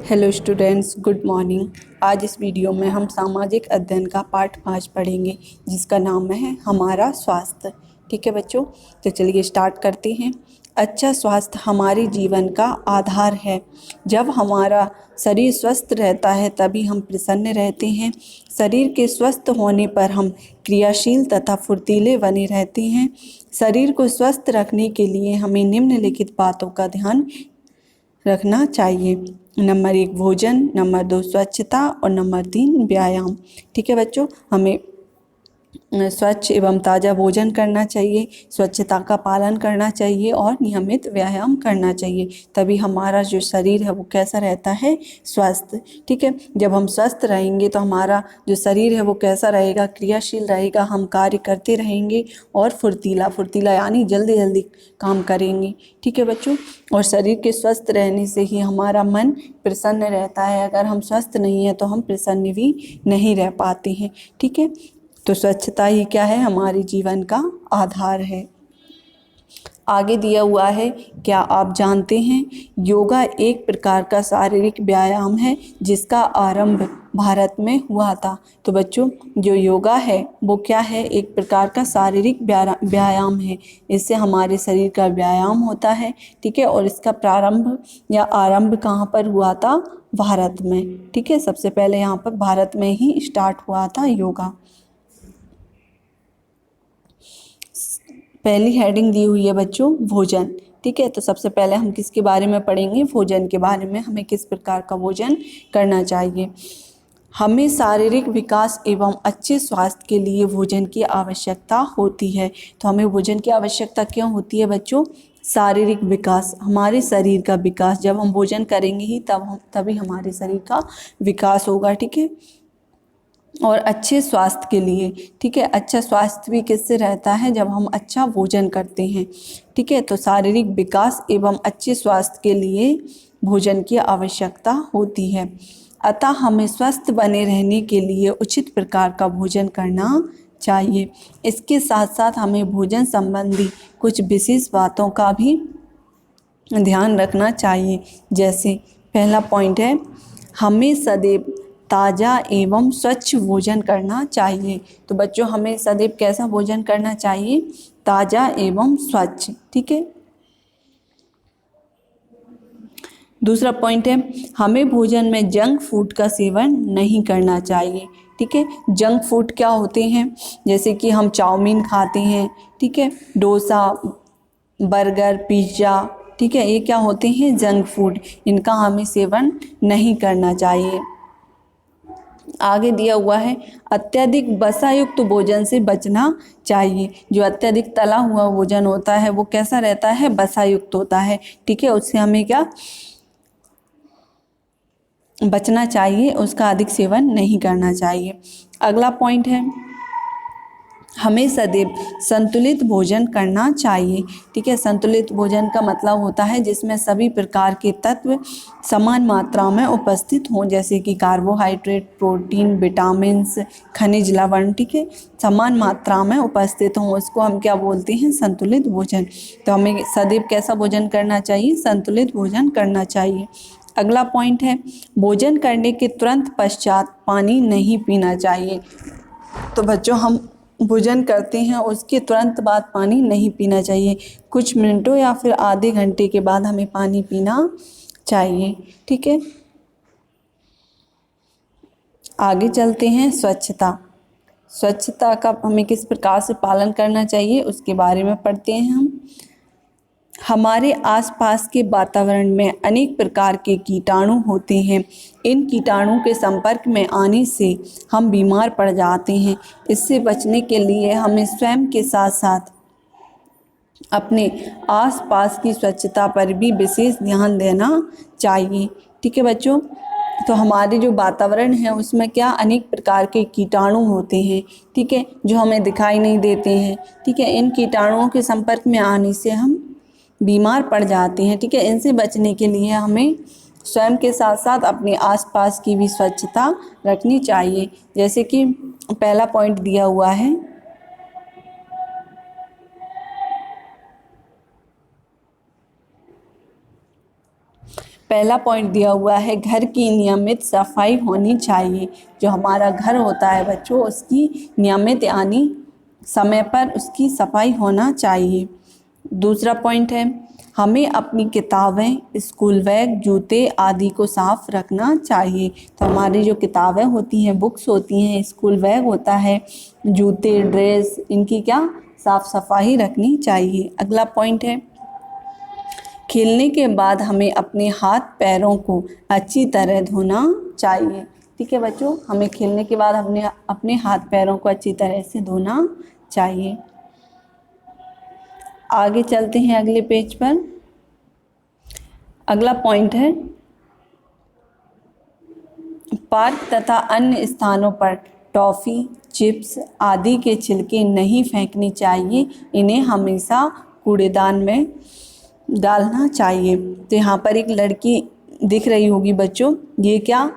Hello students, good morning. आज इस video में हम सामाजिक अध्ययन का पाठ 5 पढ़ेंगे, जिसका नाम है हमारा स्वास्थ्य। ठीक है बच्चों, तो चलिए स्टार्ट करते हैं। अच्छा स्वास्थ्य हमारे जीवन का आधार है। जब हमारा शरीर स्वस्थ रहता है तभी हम प्रसन्न रहते हैं। शरीर के स्वस्थ होने पर हम क्रियाशील तथा फुर्तीले बने रहते हैं। शरीर को स्वस्थ रखने के लिए हमें निम्नलिखित बातों का ध्यान रखना चाहिए। नंबर 1 भोजन, नंबर 2 स्वच्छता और नंबर 3 व्यायाम। ठीक है बच्चों, हमें स्वच्छ एवं ताज़ा भोजन करना चाहिए, स्वच्छता का पालन करना चाहिए और नियमित व्यायाम करना चाहिए। तभी हमारा जो शरीर है वो कैसा रहता है, स्वस्थ। ठीक है, जब हम स्वस्थ रहेंगे तो हमारा जो शरीर है वो कैसा रहेगा, क्रियाशील रहेगा, हम कार्य करते रहेंगे और फुर्तीला फुर्तीला यानी जल्दी जल्दी काम करेंगे। ठीक है बच्चों, और शरीर के स्वस्थ रहने से ही हमारा मन प्रसन्न रहता है। अगर हम स्वस्थ नहीं हैं तो हम प्रसन्न भी नहीं रह पाते हैं। ठीक है, तो स्वच्छता ही क्या है, हमारे जीवन का आधार है। आगे दिया हुआ है, क्या आप जानते हैं योगा एक प्रकार का शारीरिक व्यायाम है जिसका आरंभ भारत में हुआ था। तो बच्चों, जो योगा है वो क्या है, एक प्रकार का शारीरिक व्यायाम है। इससे हमारे शरीर का व्यायाम होता है। ठीक है, और इसका प्रारंभ या आरंभ कहाँ पर हुआ था, भारत में। ठीक है, सबसे पहले यहाँ पर भारत में ही स्टार्ट हुआ था योगा। पहली हेडिंग दी हुई है बच्चों, भोजन। ठीक है, तो सबसे पहले हम किसके बारे में पढ़ेंगे, भोजन के बारे में। हमें किस प्रकार का भोजन करना चाहिए। हमें शारीरिक विकास एवं अच्छे स्वास्थ्य के लिए भोजन की आवश्यकता होती है। तो हमें भोजन की आवश्यकता क्यों होती है बच्चों, शारीरिक विकास, हमारे शरीर का विकास। जब हम भोजन करेंगे ही तभी हमारे शरीर का विकास होगा। ठीक है, और अच्छे स्वास्थ्य के लिए। ठीक है, अच्छा स्वास्थ्य भी किससे रहता है, जब हम अच्छा भोजन करते हैं। ठीक है, तो शारीरिक विकास एवं अच्छे स्वास्थ्य के लिए भोजन की आवश्यकता होती है। अतः हमें स्वस्थ बने रहने के लिए उचित प्रकार का भोजन करना चाहिए। इसके साथ साथ हमें भोजन संबंधी कुछ विशेष बातों का भी ध्यान रखना चाहिए। जैसे पहला पॉइंट है, हमें सदैव ताज़ा एवं स्वच्छ भोजन करना चाहिए। तो बच्चों, हमें सदैव कैसा भोजन करना चाहिए, ताज़ा एवं स्वच्छ। ठीक है, दूसरा पॉइंट है, हमें भोजन में जंक फूड का सेवन नहीं करना चाहिए। ठीक है, जंक फूड क्या होते हैं, जैसे कि हम चाउमीन खाते हैं, ठीक है, डोसा, बर्गर, पिज़्ज़ा। ठीक है, ये क्या होते हैं, जंक फूड। इनका हमें सेवन नहीं करना चाहिए। आगे दिया हुआ है, अत्यधिक वसा युक्त भोजन से बचना चाहिए। जो अत्यधिक तला हुआ भोजन होता है वो कैसा रहता है, वसा युक्त होता है। ठीक है, उससे हमें क्या बचना चाहिए, उसका अधिक सेवन नहीं करना चाहिए। अगला पॉइंट है, हमें सदैव संतुलित भोजन करना चाहिए। ठीक है, संतुलित भोजन का मतलब होता है जिसमें सभी प्रकार के तत्व समान मात्रा में उपस्थित हों, जैसे कि कार्बोहाइड्रेट, प्रोटीन, विटामिन्स, खनिज, लवण। ठीक है, समान मात्रा में उपस्थित हों, उसको हम क्या बोलते हैं, संतुलित भोजन। तो हमें सदैव कैसा भोजन करना चाहिए, संतुलित भोजन करना चाहिए। अगला पॉइंट है, भोजन करने के तुरंत पश्चात पानी नहीं पीना चाहिए। तो बच्चों, हम भोजन करते हैं उसके तुरंत बाद पानी नहीं पीना चाहिए। कुछ मिनटों या फिर आधे घंटे के बाद हमें पानी पीना चाहिए। ठीक है, आगे चलते हैं, स्वच्छता। स्वच्छता का हमें किस प्रकार से पालन करना चाहिए उसके बारे में पढ़ते हैं हम। हमारे आसपास के वातावरण में अनेक प्रकार के कीटाणु होते हैं। इन कीटाणु के संपर्क में आने से हम बीमार पड़ जाते हैं। इससे बचने के लिए हमें स्वयं के साथ साथ अपने आसपास की स्वच्छता पर भी विशेष ध्यान देना चाहिए। ठीक है बच्चों, तो हमारे जो वातावरण है उसमें क्या अनेक प्रकार के कीटाणु होते हैं। ठीक है, जो हमें दिखाई नहीं देते हैं। ठीक है, इन कीटाणुओं के संपर्क में आने से हम बीमार पड़ जाते हैं। ठीक है, इनसे बचने के लिए हमें स्वयं के साथ साथ अपने आसपास की भी स्वच्छता रखनी चाहिए। जैसे कि पहला पॉइंट दिया हुआ है, पहला पॉइंट दिया हुआ है घर की नियमित सफाई होनी चाहिए। जो हमारा घर होता है बच्चों, उसकी नियमित यानी समय पर उसकी सफाई होना चाहिए। दूसरा पॉइंट है हमें अपनी किताबें, स्कूल बैग, जूते आदि को साफ रखना चाहिए। तो हमारी जो किताबें होती हैं, बुक्स होती हैं, स्कूल बैग होता है, जूते, ड्रेस, इनकी क्या साफ सफाई रखनी चाहिए। अगला पॉइंट है खेलने के बाद हमें अपने हाथ पैरों को अच्छी तरह धोना चाहिए। ठीक है बच्चों, हमें खेलने के बाद अपने हाथ पैरों को अच्छी तरह से धोना चाहिए। आगे चलते हैं अगले पेज पर। अगला पॉइंट है पार्क तथा अन्य स्थानों पर टॉफ़ी, चिप्स आदि के छिलके नहीं फेंकने चाहिए। इन्हें हमेशा कूड़ेदान में डालना चाहिए। तो यहाँ पर एक लड़की दिख रही होगी बच्चों, ये क्या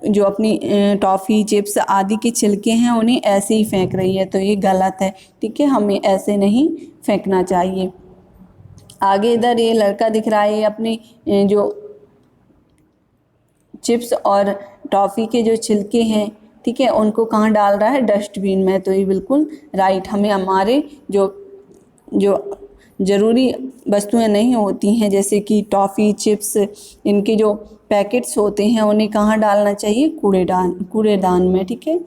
जो अपनी टॉफ़ी, चिप्स आदि के छिलके हैं उन्हें ऐसे ही फेंक रही है, तो ये गलत है। ठीक है, हमें ऐसे नहीं फेंकना चाहिए। आगे इधर ये लड़का दिख रहा है, ये अपनी जो चिप्स और टॉफ़ी के जो छिलके हैं, ठीक है, उनको कहाँ डाल रहा है, डस्टबिन में। तो ये बिल्कुल राइट। हमें हमारे जो ज़रूरी वस्तुएं नहीं होती हैं जैसे कि टॉफ़ी, चिप्स, इनके जो पैकेट्स होते हैं उन्हें कहाँ डालना चाहिए, कूड़ेदान में। ठीक है,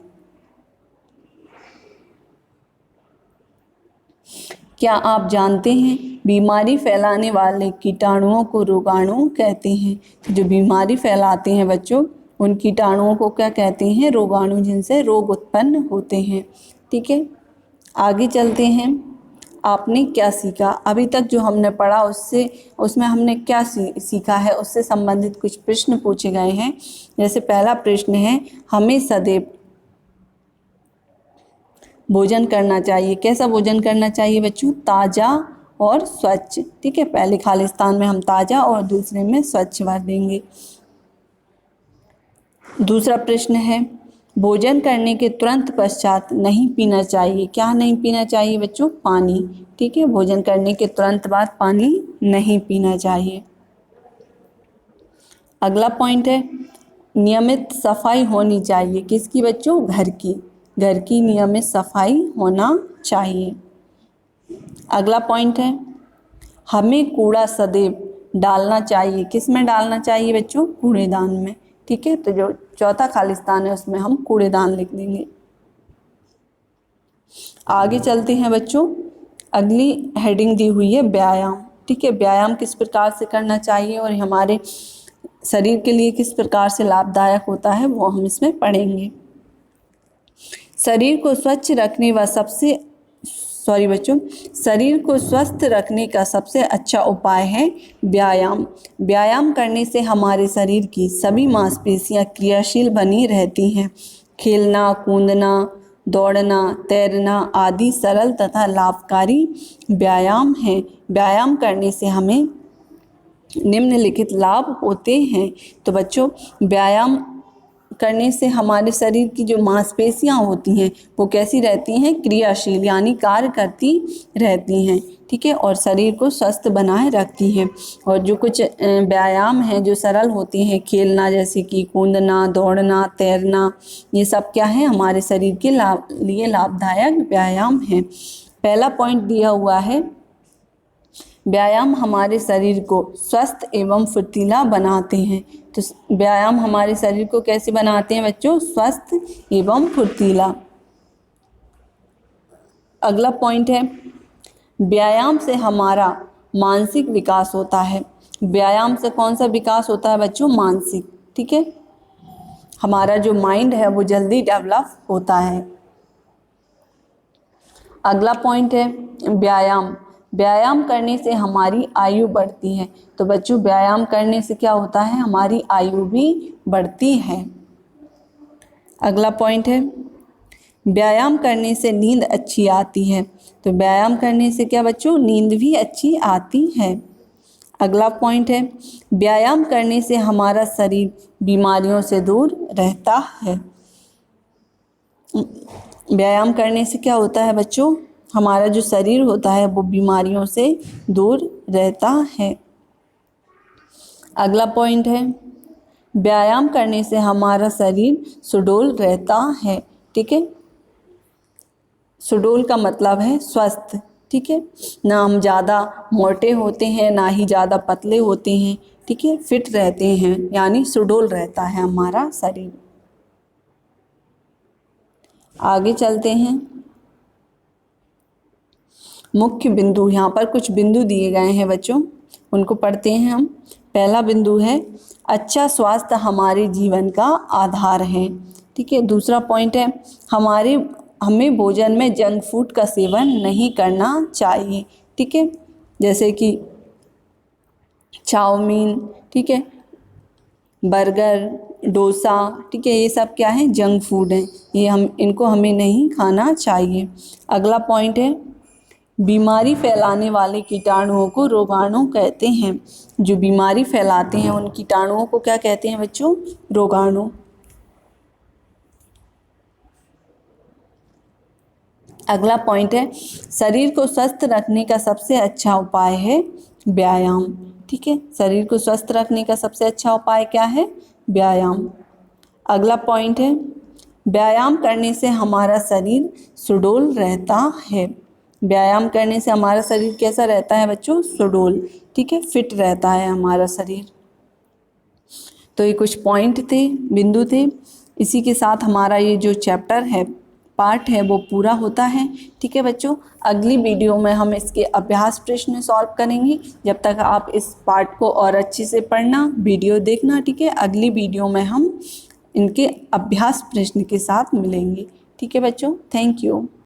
क्या आप जानते हैं बीमारी फैलाने वाले कीटाणुओं को रोगाणु कहते हैं। जो बीमारी फैलाते हैं बच्चों, उन कीटाणुओं को क्या कहते हैं, रोगाणु, जिनसे रोग उत्पन्न होते हैं। ठीक है, आगे चलते हैं। आपने क्या सीखा, अभी तक जो हमने पढ़ा उसमें हमने क्या सीखा है, उससे संबंधित कुछ प्रश्न पूछे गए हैं। जैसे पहला प्रश्न है हमें सदैव भोजन करना चाहिए। कैसा भोजन करना चाहिए बच्चों, ताज़ा और स्वच्छ। ठीक है, पहले खालिस्तान में हम ताज़ा और दूसरे में स्वच्छ भर देंगे। दूसरा प्रश्न है भोजन करने के तुरंत पश्चात नहीं पीना चाहिए। क्या नहीं पीना चाहिए बच्चों, पानी। ठीक है, भोजन करने के तुरंत बाद पानी नहीं पीना चाहिए। अगला पॉइंट है नियमित सफाई होनी चाहिए। किसकी बच्चों, घर की नियमित सफाई होना चाहिए। अगला पॉइंट है हमें कूड़ा सदैव डालना चाहिए। किस में डालना चाहिए बच्चों, कूड़ेदान में। ठीक है, तो जो चौथा खालिस्तान है उसमें हम कूड़ेदान लिख देंगे। आगे चलते हैं बच्चों, अगली हेडिंग दी हुई है व्यायाम। ठीक है, व्यायाम किस प्रकार से करना चाहिए और हमारे शरीर के लिए किस प्रकार से लाभदायक होता है वो हम इसमें पढ़ेंगे। शरीर को स्वस्थ रखने का सबसे अच्छा उपाय है व्यायाम। व्यायाम करने से हमारे शरीर की सभी मांसपेशियां क्रियाशील बनी रहती हैं। खेलना, कूदना, दौड़ना, तैरना आदि सरल तथा लाभकारी व्यायाम हैं। व्यायाम करने से हमें निम्नलिखित लाभ होते हैं। तो बच्चों, व्यायाम करने से हमारे शरीर की जो मांसपेशियां होती हैं वो कैसी रहती हैं, क्रियाशील यानी कार्य करती रहती हैं। ठीक है, और शरीर को स्वस्थ बनाए रखती हैं। और जो कुछ व्यायाम हैं जो सरल होती हैं, खेलना जैसे कि कूदना, दौड़ना, तैरना, ये सब क्या है, हमारे शरीर के लिए लाभदायक व्यायाम हैं। पहला पॉइंट दिया हुआ है व्यायाम हमारे शरीर को स्वस्थ एवं फुर्तीला बनाते हैं। तो व्यायाम हमारे शरीर को कैसे बनाते हैं बच्चों, स्वस्थ एवं फुर्तीला। अगला पॉइंट है व्यायाम से हमारा मानसिक विकास होता है। व्यायाम से कौन सा विकास होता है बच्चों, मानसिक। ठीक है, हमारा जो माइंड है वो जल्दी डेवलप होता है। अगला पॉइंट है व्यायाम करने से हमारी आयु बढ़ती है। तो बच्चों, व्यायाम करने से क्या होता है, हमारी आयु भी बढ़ती है। अगला पॉइंट है व्यायाम करने से नींद अच्छी आती है। तो व्यायाम करने से क्या बच्चों, नींद भी अच्छी आती है। अगला पॉइंट है व्यायाम करने से हमारा शरीर बीमारियों से दूर रहता है। व्यायाम करने से क्या होता है बच्चों, हमारा जो शरीर होता है वो बीमारियों से दूर रहता है। अगला पॉइंट है व्यायाम करने से हमारा शरीर सुडौल रहता है। ठीक है, सुडौल का मतलब है स्वस्थ। ठीक है, ना हम ज़्यादा मोटे होते हैं ना ही ज़्यादा पतले होते हैं। ठीक है, फिट रहते हैं, यानी सुडौल रहता है हमारा शरीर। आगे चलते हैं। मुख्य बिंदु, यहाँ पर कुछ बिंदु दिए गए हैं बच्चों, उनको पढ़ते हैं हम। पहला बिंदु है अच्छा स्वास्थ्य हमारे जीवन का आधार है। ठीक है, दूसरा पॉइंट है हमें भोजन में जंक फूड का सेवन नहीं करना चाहिए। ठीक है, जैसे कि चाउमीन, ठीक है, बर्गर, डोसा, ठीक है, ये सब क्या है, जंक फूड है। इनको हमें नहीं खाना चाहिए। अगला पॉइंट है बीमारी फैलाने वाले कीटाणुओं को रोगाणु कहते हैं। जो बीमारी फैलाते हैं उन कीटाणुओं को क्या कहते हैं बच्चों, रोगाणु। अगला पॉइंट है शरीर को स्वस्थ रखने का सबसे अच्छा उपाय है व्यायाम। ठीक है, शरीर को स्वस्थ रखने का सबसे अच्छा उपाय क्या है, व्यायाम। अगला पॉइंट है व्यायाम करने से हमारा शरीर सुडौल रहता है। व्यायाम करने से हमारा शरीर कैसा रहता है बच्चों, सुडौल। ठीक है, फिट रहता है हमारा शरीर। तो ये कुछ पॉइंट थे, बिंदु थे। इसी के साथ हमारा ये जो चैप्टर है, पार्ट है, वो पूरा होता है। ठीक है बच्चों, अगली वीडियो में हम इसके अभ्यास प्रश्न सॉल्व करेंगे। जब तक आप इस पार्ट को और अच्छे से पढ़ना, वीडियो देखना। ठीक है, अगली वीडियो में हम इनके अभ्यास प्रश्न के साथ मिलेंगे। ठीक है बच्चों, थैंक यू।